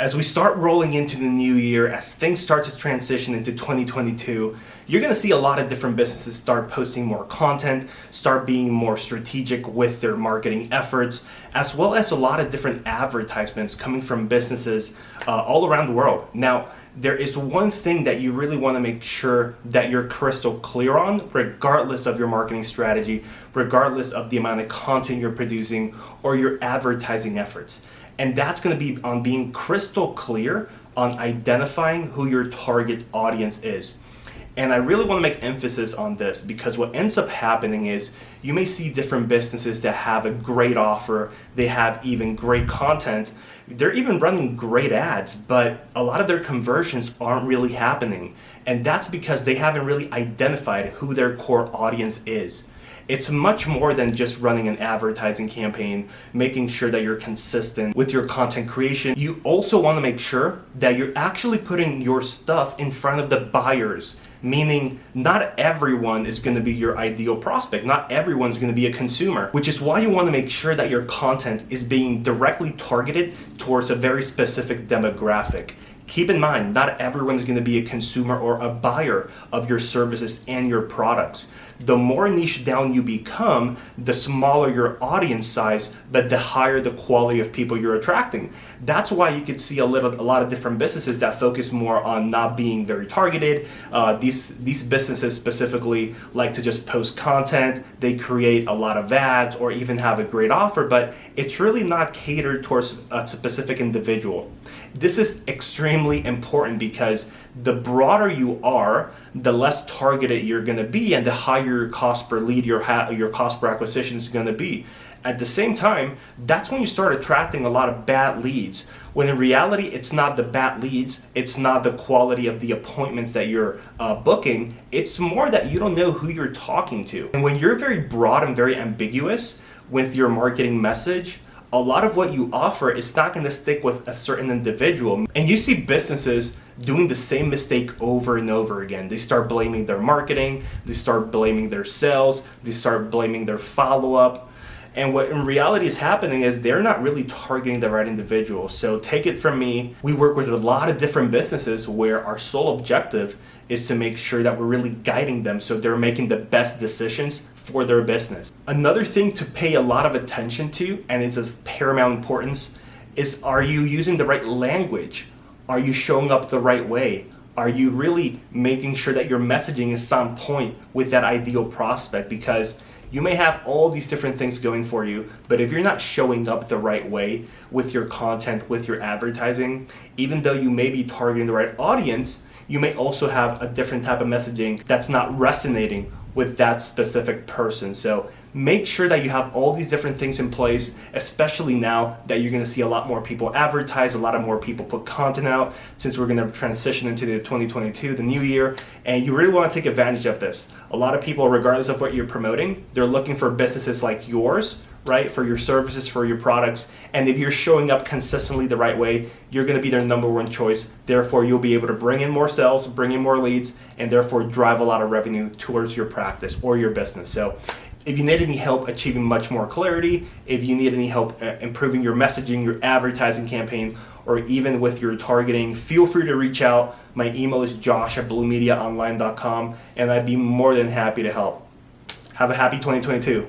As we start rolling into the new year, as things start to transition into 2022, you're going to see a lot of different businesses start posting more content, start being more strategic with their marketing efforts, as well as a lot of different advertisements coming from businesses all around the world. Now, there is one thing that you really want to make sure that you're crystal clear on, regardless of your marketing strategy, regardless of the amount of content you're producing or your advertising efforts. And that's going to be on being crystal clear on identifying who your target audience is. And I really want to make emphasis on this because what ends up happening is you may see different businesses that have a great offer, they have even great content, they're even running great ads, but a lot of their conversions aren't really happening. And that's because they haven't really identified who their core audience is. It's much more than just running an advertising campaign, making sure that you're consistent with your content creation. You also want to make sure that you're actually putting your stuff in front of the buyers, meaning not everyone is going to be your ideal prospect. Not everyone's going to be a consumer, which is why you want to make sure that your content is being directly targeted towards a very specific demographic. Keep in mind, not everyone's going to be a consumer or a buyer of your services and your products. The more niche down you become, the smaller your audience size, but the higher the quality of people you're attracting. That's why you could see a lot of different businesses that focus more on not being very targeted. These businesses specifically like to just post content. They create a lot of ads or even have a great offer, but it's really not catered towards a specific individual. This is extremely important because the broader you are, the less targeted you're going to be and the higher your cost per lead, your cost per acquisition is going to be. At the same time, that's when you start attracting a lot of bad leads. When in reality, it's not the bad leads, it's not the quality of the appointments that you're booking, it's more that you don't know who you're talking to. And when you're very broad and very ambiguous with your marketing message, a lot of what you offer is not going to stick with a certain individual. And you see businesses doing the same mistake over and over again. They start blaming their marketing, they start blaming their sales, they start blaming their follow-up. And what in reality is happening is they're not really targeting the right individual. So take it from me, we work with a lot of different businesses where our sole objective is to make sure that we're really guiding them so they're making the best decisions for their business. Another thing to pay a lot of attention to, and it's of paramount importance, is are you using the right language? Are you showing up the right way? Are you really making sure that your messaging is on point with that ideal prospect? Because you may have all these different things going for you, but if you're not showing up the right way with your content, with your advertising, even though you may be targeting the right audience, you may also have a different type of messaging that's not resonating with that specific person. So make sure that you have all these different things in place, especially now that you're going to see a lot more people advertise, a lot of more people put content out, since we're going to transition into the 2022, the new year, and you really want to take advantage of this. A lot of people, regardless of what you're promoting, they're looking for businesses like yours, right, for your services, for your products. And if you're showing up consistently the right way, you're going to be their number one choice. Therefore, you'll be able to bring in more sales, bring in more leads, and therefore drive a lot of revenue towards your practice or your business. So if you need any help achieving much more clarity, if you need any help improving your messaging, your advertising campaign, or even with your targeting, feel free to reach out. My email is josh@bluemediaonline.com, and I'd be more than happy to help. Have a happy 2022.